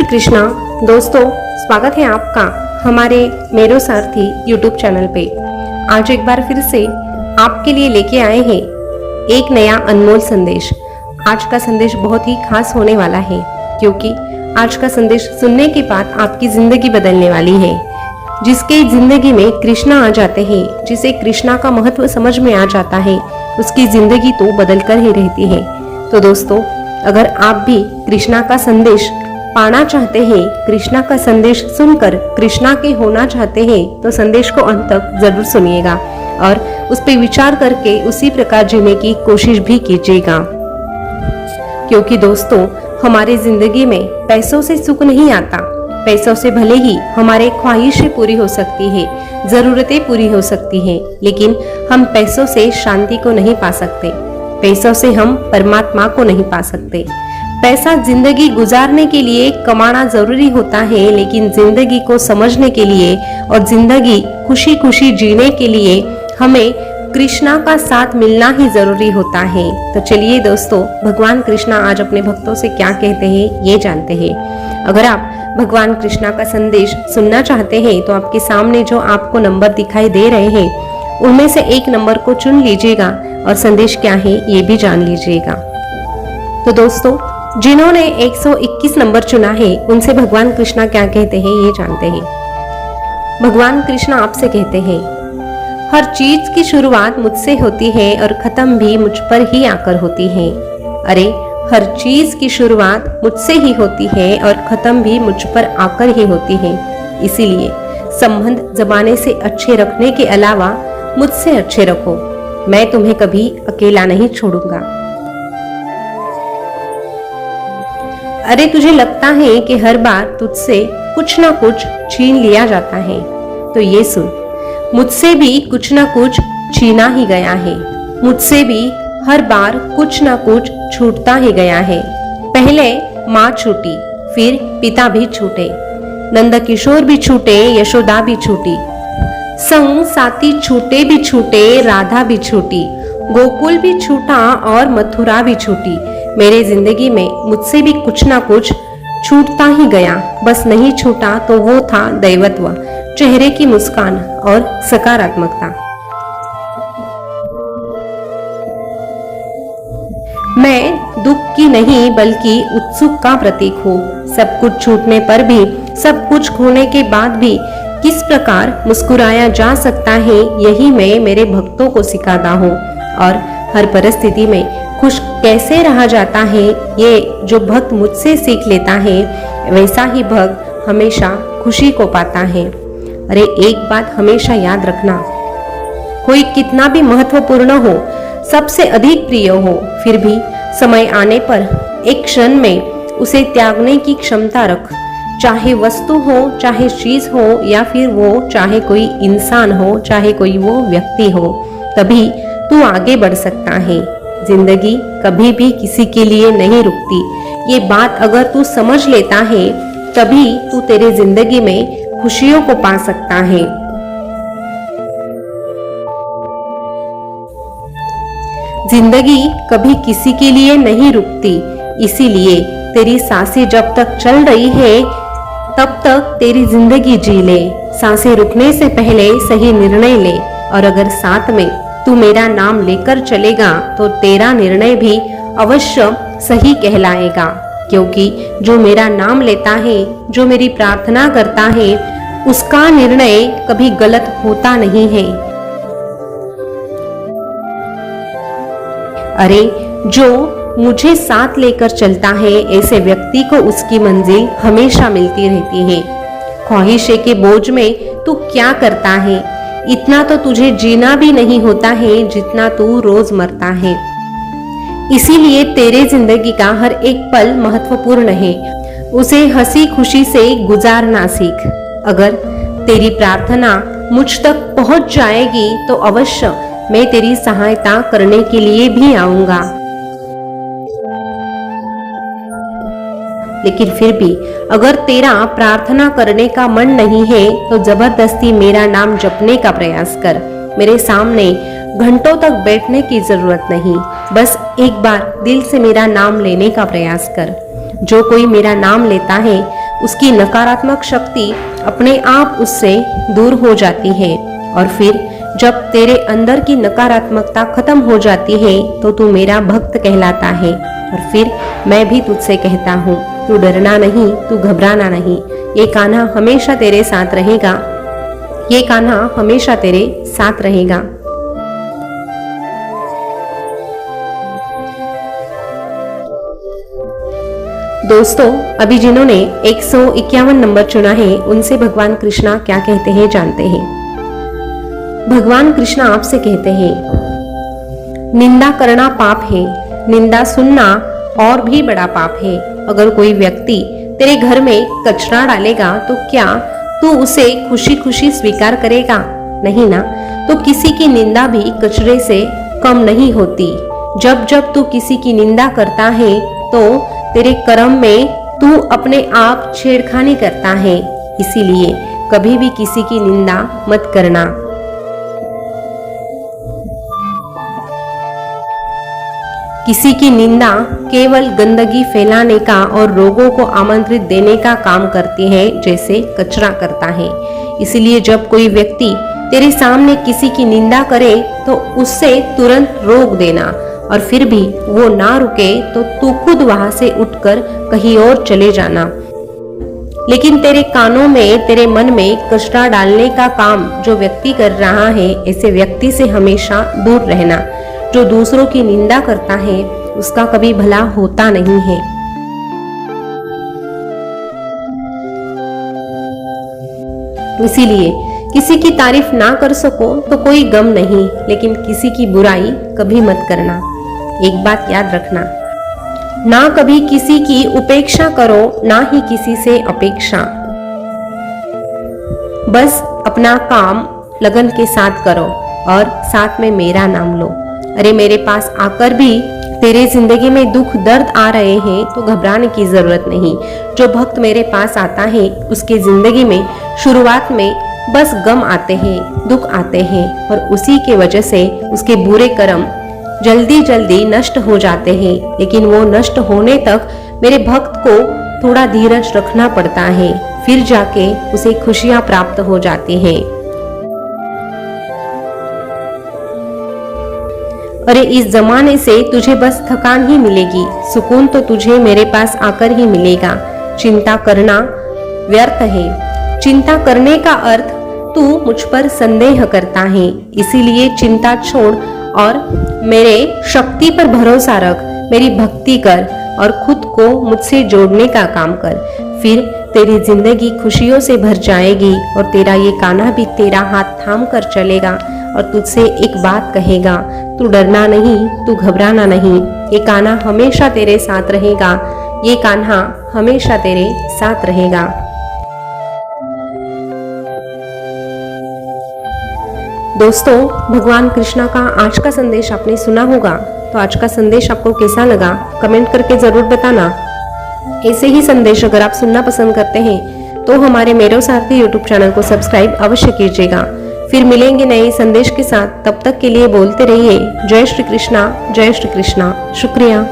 श्री कृष्णा। दोस्तों, स्वागत है आपका हमारे मेरो सारथी यूट्यूब चैनल पे। आज एक बार फिर से आपके लिए लेके आए हैं एक नया अनमोल संदेश। आज का संदेश बहुत ही खास होने वाला है, क्योंकि आज का संदेश सुनने के बाद आपकी जिंदगी बदलने वाली है। जिसके जिंदगी में कृष्णा आ जाते हैं, जिसे कृष्णा का महत्व समझ में आ जाता है, उसकी जिंदगी तो बदल कर ही रहती है। तो दोस्तों, अगर आप भी कृष्णा का संदेश पाना चाहते हैं, कृष्णा का संदेश सुनकर कृष्णा के होना चाहते हैं, तो संदेश को अंत तक जरूर सुनिएगा और उस पर विचार करके उसी प्रकार जीने की कोशिश भी कीजिएगा। क्योंकि दोस्तों, हमारे जिंदगी में पैसों से सुख नहीं आता। पैसों से भले ही हमारे ख्वाहिशें पूरी हो सकती है, जरूरतें पूरी हो सकती हैं, लेकिन हम पैसों से शांति को नहीं पा सकते। पैसों से हम परमात्मा को नहीं पा सकते। पैसा जिंदगी गुजारने के लिए कमाना जरूरी होता है, लेकिन जिंदगी को समझने के लिए और जिंदगी खुशी खुशी जीने के लिए हमें कृष्णा का साथ मिलना ही जरूरी होता है। तो चलिए दोस्तों, भगवान कृष्णा आज अपने भक्तों से क्या कहते हैं ये जानते हैं। अगर आप भगवान कृष्णा का संदेश सुनना चाहते हैं तो आपके सामने जो आपको नंबर दिखाई दे रहे हैं, उनमें से एक नंबर को चुन लीजिएगा और संदेश क्या है ये भी जान लीजिएगा। तो दोस्तों, जिन्होंने 121 नंबर चुना है, उनसे भगवान कृष्णा क्या कहते हैं ये जानते हैं। भगवान कृष्णा आपसे कहते हैं, हर चीज की शुरुआत मुझसे होती है और खत्म भी मुझ पर ही आकर होती है। अरे, हर चीज की शुरुआत मुझसे ही होती है और खत्म भी मुझ पर आकर ही होती है। इसीलिए संबंध जमाने से अच्छे रखने के अलावा मुझसे अच्छे रखो। मैं तुम्हें कभी अकेला नहीं छोड़ूंगा। अरे, तुझे लगता है कि हर बार तुझसे कुछ ना कुछ छीन लिया जाता है, तो ये सुन, मुझसे भी कुछ ना कुछ छीना ही गया है। मुझसे भी हर बार कुछ ना कुछ छूटता ही गया है। पहले माँ छूटी, फिर पिता भी छूटे, नंद किशोर भी छूटे, यशोदा भी छूटी, संग साथी छूटे भी छूटे, राधा भी छूटी, गोकुल भी छूटा और मथुरा भी छूटी। मेरे जिंदगी में मुझसे भी कुछ ना कुछ छूटता ही गया। बस नहीं छूटा तो वो था दैवत्व, चेहरे की मुस्कान और सकारात्मकता। मैं दुख की नहीं बल्कि उत्सुक का प्रतीक हूँ। सब कुछ छूटने पर भी, सब कुछ खोने के बाद भी किस प्रकार मुस्कुराया जा सकता है, यही मैं मेरे भक्तों को सिखाता हूँ। और हर परिस्थिति में खुश कैसे रहा जाता है, ये जो भक्त मुझसे सीख लेता है, वैसा ही भक्त हमेशा खुशी को पाता है। अरे, एक बात हमेशा याद रखना, कोई कितना भी महत्वपूर्ण हो, सबसे अधिक प्रिय हो, फिर भी समय आने पर एक क्षण में उसे त्यागने की क्षमता रख। चाहे वस्तु हो, चाहे चीज हो, या फिर वो चाहे कोई इंसान हो, चाहे कोई वो व्यक्ति हो, तभी तू आगे बढ़ सकता है। जिंदगी कभी भी किसी के लिए नहीं रुकती। ये बात अगर तू समझ लेता है, तभी तू तेरे जिंदगी में खुशियों को पा सकता है। जिंदगी कभी किसी के लिए नहीं रुकती, इसीलिए तेरी सांसें जब तक चल रही है, तब तक तेरी जिंदगी जी ले। सांसें रुकने से पहले सही निर्णय ले, और अगर साथ में तू मेरा नाम लेकर चलेगा तो तेरा निर्णय भी अवश्य सही कहलाएगा। क्योंकि जो मेरा नाम लेता है, जो मेरी प्रार्थना करता है, उसका निर्णय कभी गलत होता नहीं है। अरे, जो मुझे साथ लेकर चलता है, ऐसे व्यक्ति को उसकी मंजिल हमेशा मिलती रहती है। ख्वाहिशें के बोझ में तू क्या करता है? इतना तो तुझे जीना भी नहीं होता है जितना तू रोज मरता है। इसीलिए तेरे जिंदगी का हर एक पल महत्वपूर्ण है। उसे हंसी खुशी से गुजारना सीख। अगर तेरी प्रार्थना मुझ तक पहुंच जाएगी तो अवश्य मैं तेरी सहायता करने के लिए भी आऊंगा। लेकिन फिर भी अगर तेरा प्रार्थना करने का मन नहीं है, तो जबरदस्ती मेरा नाम जपने का प्रयास कर। मेरे सामने घंटों तक बैठने की जरूरत नहीं, बस एक बार दिल से मेरा नाम लेने का प्रयास कर। जो कोई मेरा नाम लेता है उसकी नकारात्मक शक्ति अपने आप उससे दूर हो जाती है। और फिर जब तेरे अंदर की नकारात्मकता खत्म हो जाती है तो तू मेरा भक्त कहलाता है। और फिर मैं भी तुझसे कहता हूँ, तू डरना नहीं, तू घबराना नहीं, ये कान्हा हमेशा तेरे साथ रहेगा, ये कान्हा हमेशा तेरे साथ रहेगा। दोस्तों, अभी जिन्होंने 151 नंबर चुना है उनसे भगवान कृष्णा क्या कहते हैं जानते हैं। भगवान कृष्णा आपसे कहते हैं, निंदा करना पाप है, निंदा सुनना और भी बड़ा पाप है। अगर कोई व्यक्ति तेरे घर में कचरा डालेगा तो क्या तू उसे खुशी खुशी स्वीकार करेगा? नहीं ना। तो किसी की निंदा भी कचरे से कम नहीं होती। जब जब तू किसी की निंदा करता है तो तेरे कर्म में तू अपने आप छेड़खानी करता है। इसीलिए कभी भी किसी की निंदा मत करना। किसी की निंदा केवल गंदगी फैलाने का और रोगों को आमंत्रित देने का काम करती है, जैसे कचरा करता है। इसलिए जब कोई व्यक्ति तेरे सामने किसी की निंदा करे तो उससे तुरंत रोक देना, और फिर भी वो ना रुके तो तू खुद वहां से उठकर कहीं और चले जाना। लेकिन तेरे कानों में, तेरे मन में कचरा डालने का काम जो व्यक्ति कर रहा है, ऐसे व्यक्ति से हमेशा दूर रहना। जो दूसरों की निंदा करता है उसका कभी भला होता नहीं है। इसीलिए किसी की तारीफ ना कर सको तो कोई गम नहीं, लेकिन किसी की बुराई कभी मत करना। एक बात याद रखना, ना कभी किसी की उपेक्षा करो, ना ही किसी से अपेक्षा। बस अपना काम लगन के साथ करो और साथ में मेरा नाम लो। अरे मेरे पास आकर भी तेरे जिंदगी में दुख दर्द आ रहे हैं तो घबराने की जरूरत नहीं। जो भक्त मेरे पास आता है उसके जिंदगी में शुरुआत में बस गम आते हैं, दुख आते हैं, और उसी के वजह से उसके बुरे कर्म जल्दी जल्दी नष्ट हो जाते हैं। लेकिन वो नष्ट होने तक मेरे भक्त को थोड़ा धीरज रखना पड़ता है, फिर जाके उसे खुशियां प्राप्त हो जाती हैं। अरे इस जमाने से तुझे बस थकान ही मिलेगी, सुकून तो तुझे मेरे पास आकर ही मिलेगा। चिंता करना व्यर्थ है। चिंता करने का अर्थ तू मुझ पर संदेह करता है। इसीलिए चिंता छोड़ और मेरे शक्ति पर भरोसा रख, मेरी भक्ति कर और खुद को मुझसे जोड़ने का काम कर। फिर तेरी जिंदगी खुशियों से भर जाएगी और तेरा ये कान्हा भी तेरा हाथ थाम कर चलेगा और तुझसे एक बात कहेगा, तू डरना नहीं, तू घबराना नहीं, ये कान्हा हमेशा तेरे साथ रहेगा, ये कान्हा हमेशा तेरे साथ रहेगा। दोस्तों, भगवान कृष्णा का आज का संदेश आपने सुना होगा, तो आज का संदेश आपको कैसा लगा कमेंट करके जरूर बताना। ऐसे ही संदेश अगर आप सुनना पसंद करते हैं तो हमारे मेरो सारथी यूट्यूब चैनल को सब्सक्राइब अवश्य कीजिएगा। फिर मिलेंगे नए संदेश के साथ, तब तक के लिए बोलते रहिए जय श्री कृष्णा, जय श्री कृष्णा। शुक्रिया।